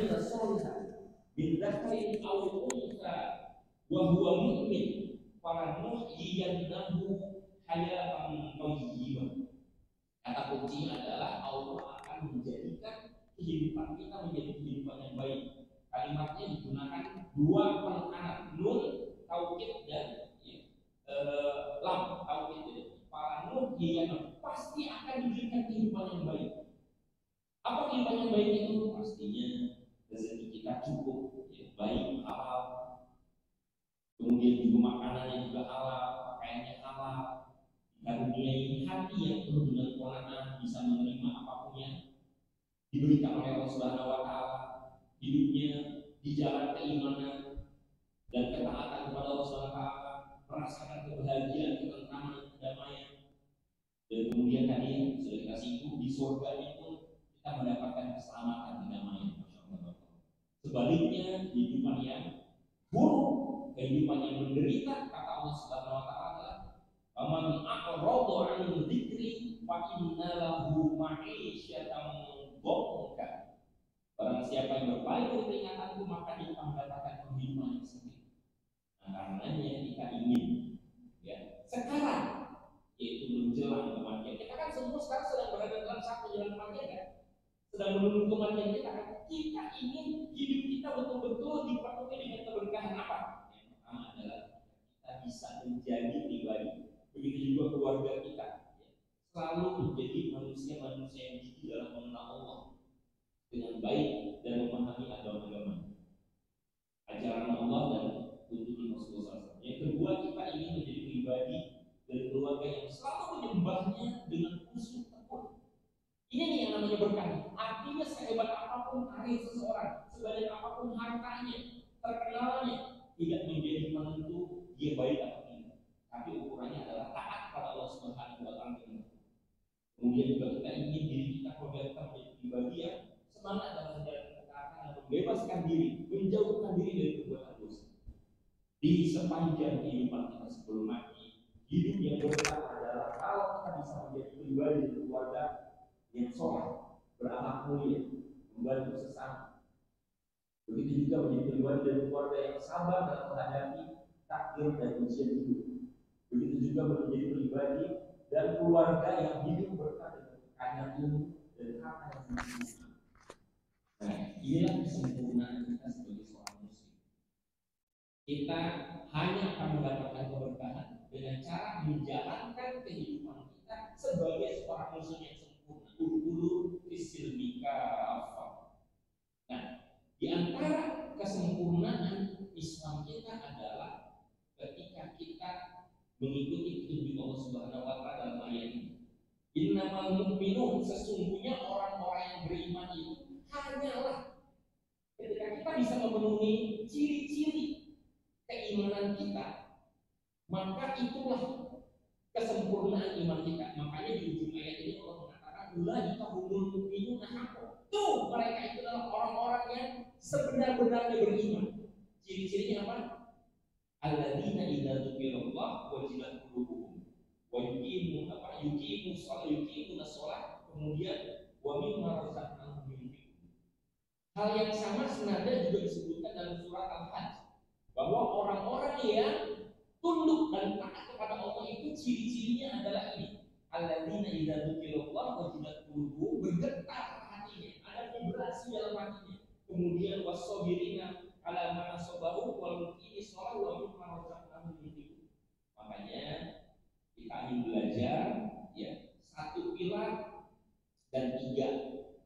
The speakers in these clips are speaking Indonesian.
'amila sholihan min dzakarin aw untha wa huwa mu'min falanuhyiyannahu hayatan thayyibah. Kata kuncinya adalah Allah akan menjadikan kehidupan kita menjadi kehidupan yang baik. Kalimatnya digunakan dua penekanan, nun taukid dan lam taukid. Falanuhyiyannahu, pasti akan diberikan kehidupan yang baik. Apa kehidupan yang baik itu? Pastinya rezeki kita cukup, ya, baik, halal. Kemudian juga makanannya juga halal, pakaiannya halal. Karuniai hati yang penuh dengan qanaah, bisa menerima apapun yang diberikan oleh Allah Subhanahu wa taala. Hidupnya di jalan keimanan dan ketaatan kepada Allah Subhanahu wa taala, merasakan kebahagiaan, ketentraman, kedamaian. Dan kemudian tadi sudah kita singgung, di surganya pun kita mendapatkan keselamatan, kedamaian. Masyaallah. Sebaliknya kehidupan yang buruk, kehidupan yang menderita, kata Allah Subhanahu wa taala, "Faman a'rada 'an dzikri fa inna lahu ma'isyatan dhanka." Barang siapa yang berpaling dari peringatanku, maka dia akan mendapatkan kehidupan yang sempit. Nah, karenanya kita ingin, ya, sekarang, yaitu menjelang kematian. Kita kan semua sekarang sedang berada dalam saat menjelang kematian, kan? Sedang menunggu kematian kita, kan? Kita ingin hidup kita betul-betul dipenuhi dengan keberkahan apa? Yang pertama adalah kita bisa menjadi pribadi. Begitu juga keluarga kita, ya, selalu menjadi manusia-manusia yang gigih dalam mengenal Allah dengan baik dan memahami agama-agama, ajaran Allah dan tuntunan Rasulullah SAW. Yang kedua, kita ingin menjadi pribadi dan keluarga yang selalu menyembahnya dengan khusyuk tekun. Ini nih yang namanya berkah. Artinya sehebat apapun karir seseorang, sebanyak apapun hartanya, terkenalnya, tidak menjadi penentu dia baik atau tidak. Tapi ukurannya adalah taat pada Allah Subhanahu wa taala. Kemudian juga kita ingin diri kita, keluarga kita menjadi pribadi yang semangat dalam menjalankan ketaatan dan membebaskan diri, menjauhkan diri dari perbuatan dosa. Di sepanjang kehidupan kita sebelum mati, hidup yang berkah adalah kalau kita bisa menjadi pribadi dan keluarga yang soleh, berakhlak mulia, membantu sesama. Begitu juga menjadi pribadi dan keluarga yang sabar dalam menghadapi takdir dan ujian hidup. Begitu juga menjadi pribadi dan keluarga yang hidup berkah dengan kekayaan ilmu dan harta yang sempurna. Nah, inilah kesempurnaan kita sebagai seorang muslim. Kita hanya akan mendapatkan keberkahan dengan cara menjalankan kehidupan kita sebagai seorang muslim yang sempurna. Ulu isilmika apa? Nah, di antara kesempurnaan Islam kita adalah ketika kita mengikuti petunjuk Allah Subhanahu wa taala dalam ayat ini. Innamal mu'minun, sesungguhnya orang-orang yang beriman itu hanyalah ketika kita bisa memenuhi ciri-ciri keimanan kita, maka itulah kesempurnaan iman kita. Makanya di ujung ayat ini Allah mengatakan ulaika humul mu'minuna haqqan. Tuh, mereka itu adalah orang-orang yang sebenar-benarnya beriman. Ciri-cirinya apa? Alladzina idza dzukirallah wajilat qulubuhum wa yuqimuna shalah, kemudian wa mimma razaqnahum yunfiqun. Hal yang sama senada juga disebutkan dalam surat Al-Hajj, bahwa orang-orang yang tunduk dan taat kepada Allah itu ciri-cirinya adalah ini. Alladzina idza dzukirallah wajilat qulubuhum, bergetar hatinya, ada vibrasi dalam hatinya. Kemudian wasabirina ala ma asabahu wal muqimi shalah wa mimma razaqnahum yunfiqun. Makanya kita ingin belajar, ya, satu pilar dan tiga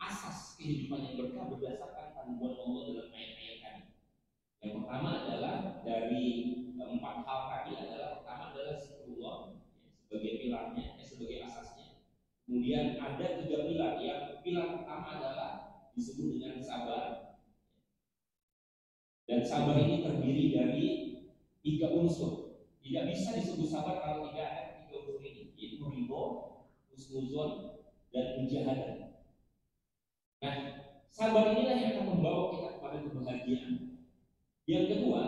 asas kehidupan yang berkah berdasarkan panduan Allah dalam ayat-ayat tadi. Yang pertama adalah dari empat hal tadi adalah pertama adalah zikrullah, ya, sebagai pilarnya, sebagai asasnya. Kemudian ada tiga pilar. Yang pilar pertama adalah disebut dengan sabar. Dan sabar ini terdiri dari tiga unsur. Tidak bisa disebut sabar kalau tidak ada tiga unsur ini, yaitu ridho, husnuzon, dan mujahadah. Nah, sabar inilah yang akan membawa kita kepada kebahagiaan. Yang kedua,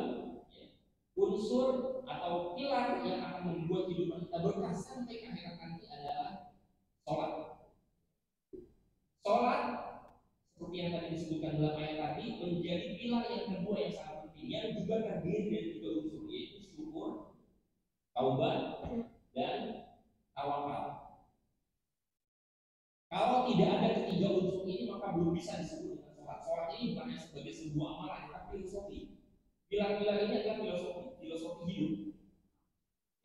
ya, unsur atau pilar yang akan membuat kehidupan kita berkah sampai ke akhirat nanti adalah sholat. Sholat seperti yang tadi disebut disebutkan dalam ayat tadi menjadi pilar yang kedua yang sangat penting, yang juga terdiri dari 3 unsur, yaitu syukur, taubat, dan tawakal. Kalau tidak ada ketiga unsur ini maka belum bisa disebut dengan sholat. Sholat ini bukan hanya sebagai sebuah amalan, tapi filosofi. Pilar-pilar ini adalah filosofi hidup.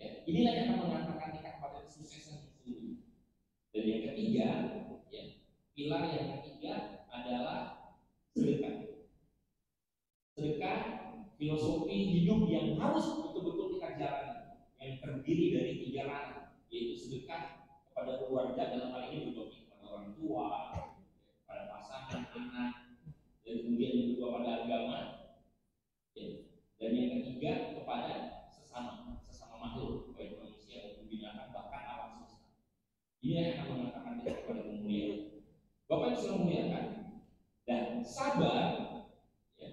Ya, inilah yang akan mengantarkan kita kepada kesuksesan yang sesungguhnya. Dan yang ketiga, ya, pilar yang ketiga adalah sedekah. Sedekah filosofi hidup yang harus betul-betul kita jalani, yang terdiri dari 3 ranah, yaitu sedekah kepada keluarga, dalam hal ini berbagi kepada orang tua, pada pasangan, anak, dan kemudian yang kedua pada agama, ya. Dan yang ketiga kepada sesama makhluk, baik manusia maupun binatang, bahkan alam semesta. Ini yang akan mengatakan kita kepada kemuliaan. Bapak yang sudah memuliakan, dan sabar, ya,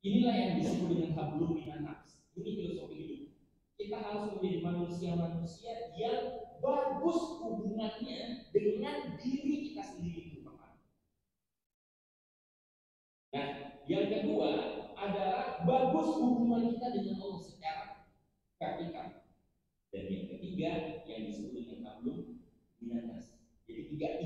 inilah yang disebut dengan hablum minan nas. Ini filosofi hidup. Kita harus menjadi manusia-manusia yang bagus hubungannya dengan diri kita sendiri. Nah, yang kedua adalah bagus hubungan kita dengan Allah secara vertikal. Dan yang ketiga yang disebut dengan hablum minan nas. Jadi tiga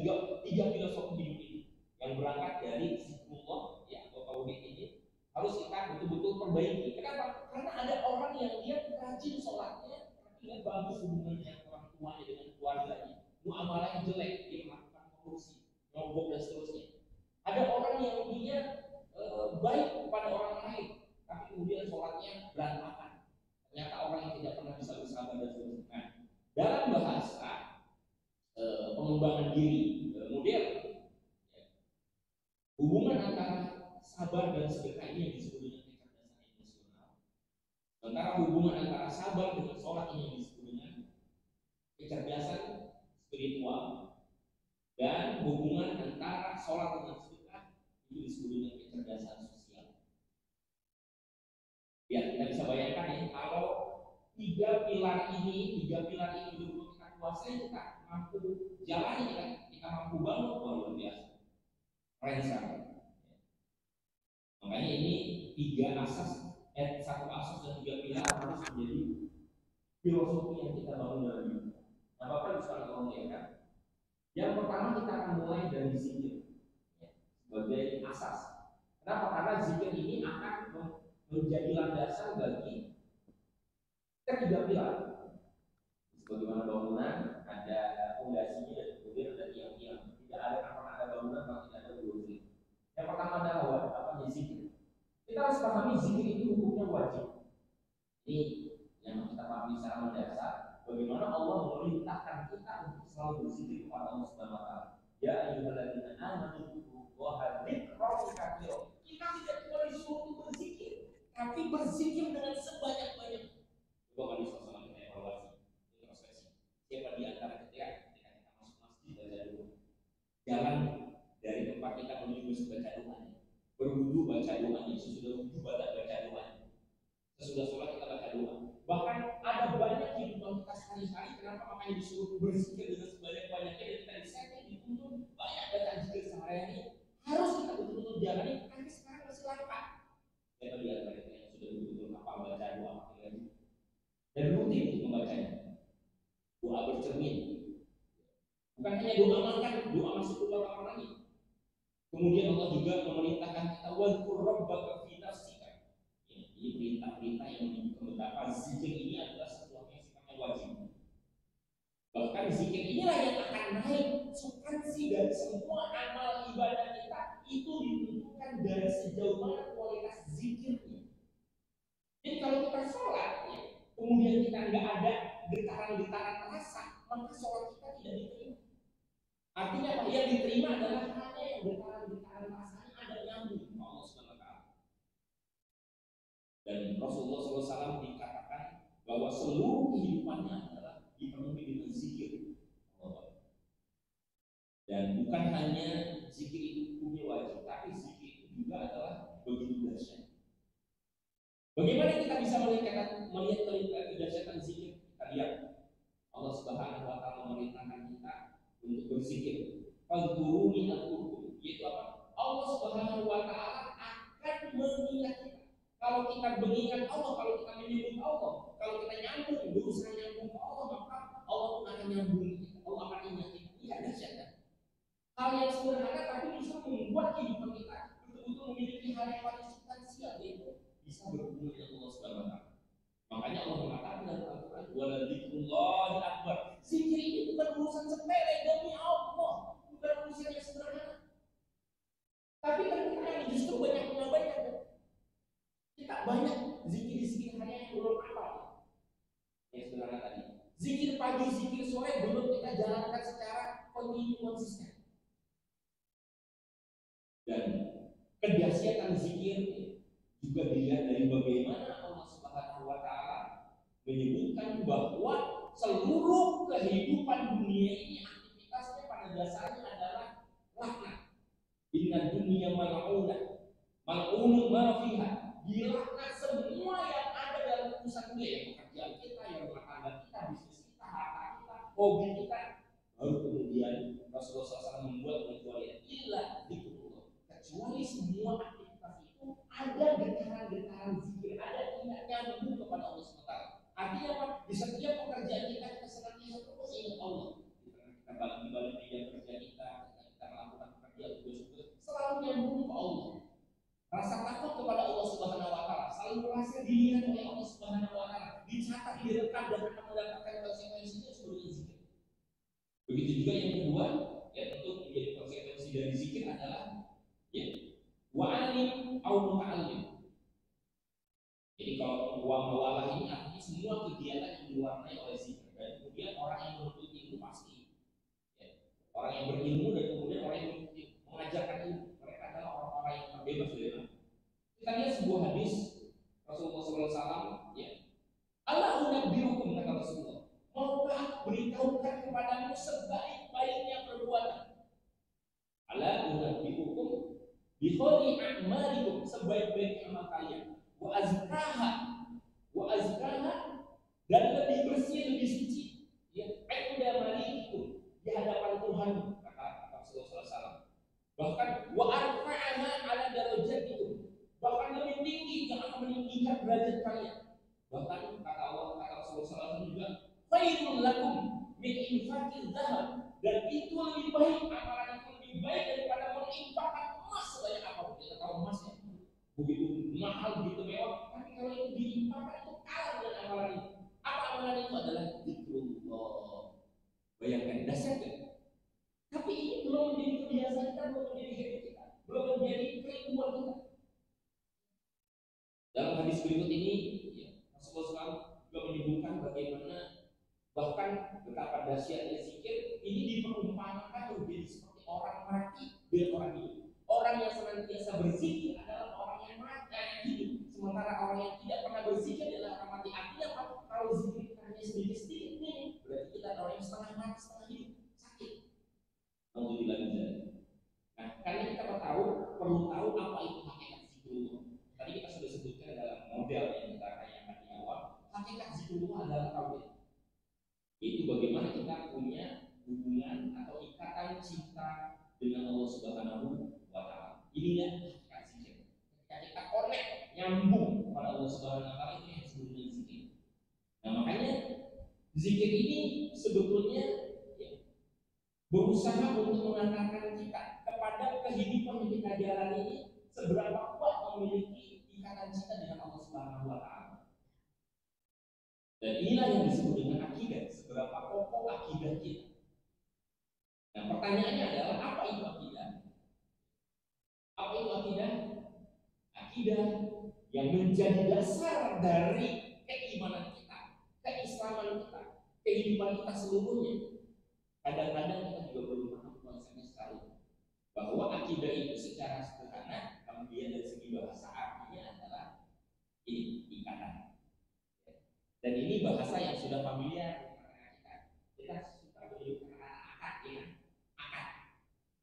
filosofi hidup ini yang berangkat dari zikrullah, ya, atau tauhid ini harus kita betul-betul perbaiki. Kenapa? Karena ada orang yang dia rajin sholatnya, tapi nggak bagus hubungannya dengan orang tuanya, dengan keluarganya, muamalahnya jelek, dia melakukan korupsi, nyogok dan seterusnya. Ada orang yang dia baik kepada orang lain, tapi kemudian sholatnya berantakan. Ternyata orang yang tidak pernah bisa bersabar dan seterusnya. Nah, dalam bahasa pengembangan diri modern, ya, hubungan antara sabar dan sedekah ini yang disebut dengan kecerdasan emosional. Sementara hubungan antara sabar dengan sholat ini yang disebut dengan kecerdasan spiritual, dan hubungan antara sholat dengan sedekah itu disebut dengan kecerdasan sosial. Ya, kita bisa bayangkan ya, kalau tiga pilar ini betul-betul kita kuasai, kita mampu jalani, kita mampu bangun, luar biasa, keren sekali. Makanya ini 3 asas, 1 asas dan 3 pilar harus menjadi filosofi yang kita bangun dalam hidup. Nah, Bapak bisa mengatakan, yang pertama kita akan mulai dari zikir, ya, sebagai asas. Kenapa? Karena zikir ini akan menjadi landasan bagi ketiga pilar. Sebagaimana bangunan ada fondasinya dan kemudian ada tiang-tiang. Tidak akan ada bangunan kalau tidak ada zikir. Yang pertama adalah zikir. Kita harus pahami zikir itu hukumnya wajib. Ini yang kita pahami secara mendasar. Bagaimana Allah memerintahkan kita untuk selalu berzikir kepada Allah Subhanahu wa taala. Ya ayyuhalladzina amanu dzkurullaha dzikran katsira. Kita tidak cuma disuruh berzikir, tapi berzikir dengan sebanyak-banyak. Coba kali sama kita evaluasi, introspeksi. Siapa di antara kita ketika kita masuk masjid baca doa, jalan dari tempat kita menuju masjid baca doa, berwudu baca doa, sesudah wudu baca doa, sesudah sholat kita baca doa. Bahkan ada banyak kehidupan kita sehari-hari, kenapa makanya disuruh berzikir dengan sebanyak-banyaknya, dan kita disetting, dituntut banyak bacaan zikir sehari-hari. Harus kita betul-betul jalani, karena sekarang masih langka. Siapa di antara kita yang sudah betul-betul hafal baca doa dan rutin untuk membacanya? Doa bercermin, bukan hanya doa makan, doa masuk keluar kamar mandi. Kemudian Allah juga memerintahkan kita wadhkur rabbaka fi nafsika. Ini perintah-perintah yang menunjukkan betapa zikir ini adalah sesuatu yang sifatnya wajib. Bahkan zikir inilah yang akan naik substansi dari semua amal ibadah kita, itu ditentukan dari sejauh mana kualitas zikirnya. Jadi kalau kita sholat, ya, kemudian kita nggak ada getaran-getaran rasa, maka sholat kita tidak diterima. Artinya apa? Yang diterima adalah hanya yang getaran-getaran rasanya ada nyambung sama Allah Subhanahu wa taala. Dan Rasulullah SAW dikatakan bahwa seluruh kehidupannya adalah dipenuhi dengan zikir. Dan bukan hanya zikir itu hukumnya wajib, tapi zikir itu juga adalah begitu dahsyat. Bagaimana kita bisa melihat kedahsyatan zikir? Kita lihat Allah Subhanahu wa taala memerintahkan kita untuk berzikir. Fadhkuruni adkurkum, yaitu apa? Allah Subhanahu wa taala akan mengingat kita. Kalau kita mengingat Allah, kalau kita menyebut Allah, kalau kita nyambung berusaha nyambung ke Allah, maka Allah pun akan nyambung kita. Allah akan ingat kita. Ini kan dahsyat kan? Hal yang sederhana tapi bisa membuat kehidupan kita betul-betul memiliki hal yang paling substansial, yaitu bisa berhubungan dengan Allah Subhanahu wa taala. Makanya Allah mengatakan dalam Al-Quran, "Wala dzikrullahi akbar." Zikir ini bukan urusan sepele demi Allah, bukan urusan yang sederhana. Tapi ternyata justru banyak mengabaikan. Kita banyak zikir-zikir hanya yang belum hafal. Yang sederhana tadi. Zikir pagi, zikir sore belum kita jalankan secara kontinu konsisten. Dan kedahsyatan zikir juga dilihat dari bagaimana Allah Subhanahu wa taala menyebutkan bahwa seluruh kehidupan dunia ini aktivitasnya pada dasarnya adalah laknat. Inna dunya mal'unah, mal'unun ma fiha. Dilaknat semua yang ada dalam urusan dunia, yang pekerjaan kita, yang rumah tangga kita, bisnis kita, harta kita, hobi kita. Lalu kemudian Rasulullah SAW membuat pengecualian, illa dzikrullah. Kecuali semua aktivitas itu ada getaran-getaran zikir, ada ingatnya menuju kepada Allah SWT. Artinya apa? Di setiap pekerjaan kita senantiasa terus ingat Allah. Kita balik-balik meja kerja kita melakukan pekerjaan tugas-tugas, selalu nyambung ke Allah. Rasa takut kepada Allah Subhanahu wa taala selalu merasa dilihat oleh Allah Subhanahu wa taala, dicatat, direkam dan akan mendapatkan konsekuensinya sebagai zikir. Begitu juga yang kedua, ya tentu menjadi konsekuensi dari zikir adalah ya wa'alim au muta'allim. Jadi kalau wa mawalah ini artinya semua kegiatan yang diwarnai oleh zikir. Dan kemudian orang yang menuntut ilmu pasti ya, orang yang berilmu dan kemudian orang yang mengajarkan ilmu, mereka adalah orang-orang yang terbebas dari mana. Kita lihat sebuah hadis Rasulullah SAW, ya, Allah unabbiukum, kata Rasulullah, maukah aku beritahukan kepadamu sebaik-baiknya perbuatan. Allah unabbiukum bi khairi a'malikum, sebaik-baik amal kalian, wa azkaha dan lebih bersih, lebih suci, ya, inda malikum, di hadapan Tuhan, kata Rasulullah SAW. Bahkan wa arfa'aha ala darajatikum, bahkan lebih tinggi, yang akan meninggikan derajat kalian. Bahkan kata Allah, kata Rasulullah SAW juga, khairul lakum min infaqil dzahab, dan itu lebih baik, amalan itu lebih baik daripada menginfakkan emas sebanyak apapun. Kita tahu emas ya, begitu mahal, begitu mewah, tapi kalau itu diinfakkan itu kalah dengan amalan itu. Apa amalan itu? Adalah zikrullah. Bayangkan, dahsyat kan? Tapi ini belum menjadi kebiasaan kita, belum menjadi habit kita, belum menjadi keilmuan kita. Dalam hadis berikut ini, ya, Rasulullah SAW juga menyebutkan bagaimana bahkan betapa dahsyatnya zikir ini diperumpamakan menjadi seperti orang mati dan orang hidup. Orang yang senantiasa berzikir adalah orang yang mati, yang hidup. Sementara orang yang tidak pernah berzikir adalah orang mati. Artinya apa? Kalau zikir hanya sedikit-sedikit ini, berarti kita ada orang yang setengah mati, setengah hidup, sakit. Alhamdulillah. Nah, karena kita perlu tahu apa itu hakikat zikrullah. Tadi kita sudah sebutkan dalam model yang kita tanyakan di awal. Hakikat zikrullah adalah tauhid. Itu bagaimana kita punya hubungan atau ikatan cinta dengan Allah Subhanahu wa taala. Inilah hakikat zikir. Ketika kita connect, nyambung kepada Allah Subhanahu wa taala, itu yang disebut dengan zikir. Nah, makanya zikir ini sebetulnya ya, berusaha untuk mengantarkan kita kepada kehidupan yang kita jalani ini seberapa kuat memiliki ikatan cinta dengan Allah Subhanahu wa taala. Dan inilah yang disebut dengan akidah, seberapa kokoh akidah kita. Nah, pertanyaannya adalah apa itu akidah? Apa itu akidah? Akidah yang menjadi dasar dari keimanan kita, keislaman kita, kehidupan kita seluruhnya. Kadang-kadang kita juga belum paham konsepnya sekali. Bahwa akidah itu secara sederhana, kalau dia dari segi bahasa artinya adalah ini ikatan. Dan ini bahasa yang sudah familiar kita. Kita suka menyebut akad ya.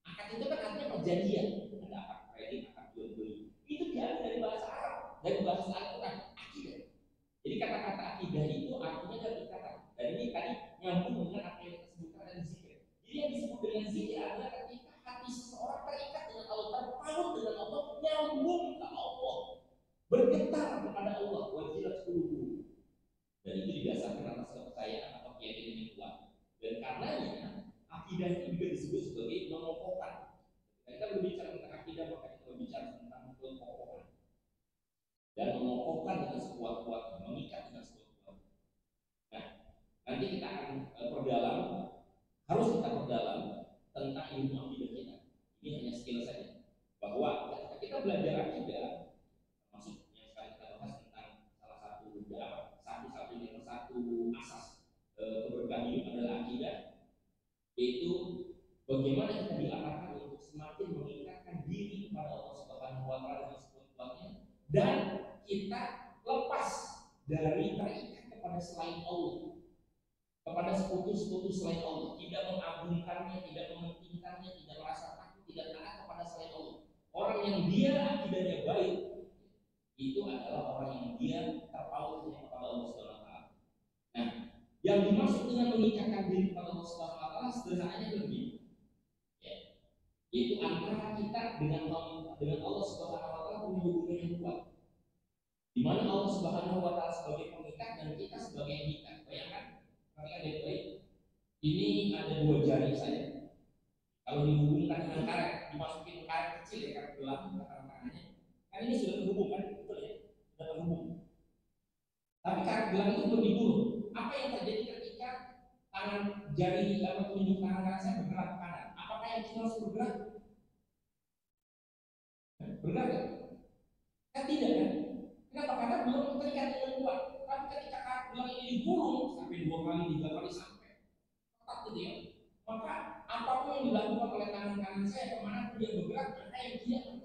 Akad itu kan artinya perjanjian. Ada akad kredit, akad jual beli. Itu diambil dari bahasa Arab. Dari bahasa Arab itu kan akidah. Jadi kata-kata akidah itu artinya dari ikatan. Dan ini tadi nyambung dengan apa yang kita sebutkan dengan zikir. Jadi yang disebut dengan zikir adalah ketika hati seseorang terikat dengan Allah, terpaut sambut dengan Allah, nyambung ke Allah, bergetar kepada Allah, wajilat qulubuhum. Dan itu didasarkan atas kepercayaan atau keyakinan yang kuat. Dan karenanya akidah itu juga disebut sebagai mengokohkan. Kita berbicara tentang akidah, maka kita berbicara tentang kekokohan dan mengokohkan dengan sekuat-kuatnya, mengikat dengan sekuat-kuatnya. Nah, nanti kita akan perdalam, harus kita perdalam tentang ilmu akidah kita. Ini hanya skill saja. Bahwa ketika kita belajar akidah, termasuk yang sekarang kita bahas tentang salah satu asas keberkahan hidup adalah akidah, yaitu bagaimana kita diarahkan untuk semakin mengikatkan diri kepada Allah Subhanahu wa taala dengan sekuat-kuatnya, dan kita lepas dari terikat kepada selain Allah, kepada sekutu-sekutu selain Allah, tidak mengagungkannya, tidak mementingkannya, tidak merasa takut, tidak taat kepada selain Allah. Orang yang dia akidahnya baik itu adalah orang yang dia terpaut kepada Allah Subhanahu wa taala. Nah, yang dimaksud dengan mengikatkan diri kepada Allah Subhanahu wa taala sederhananya begini. Yaitu antara kita dengan Allah Subhanahu wa taala punya hubungan yang kuat. Di mana Allah Subhanahu wa taala sebagai pengikat dan kita sebagai pengikat. Bayangkan, perhatikan baik-baik. Ini ada dua jari saya. Kalau dihubungkan dengan karet, dimasukin karet kecil ya, karet gelang tangannya. Kan ini sudah terhubung kan, betul ya? Sudah terhubung. Tapi karet gelang itu belum digulung. Apa yang terjadi ketika tangan jari atau telunjuk tangan kanan saya bergerak ke kanan? Apakah yang kita harus bergerak? Bergerak kan? Kan tidak kan? Kenapa? Karena belum terikat dengan kuat. Tapi ketika karet gelang ini digulung sampai 2 kali, 3 kali sampai tetap gitu ya. Maka apapun yang dilakukan oleh tangan kanan saya, kemana pun dia bergerak, maka yang dia akan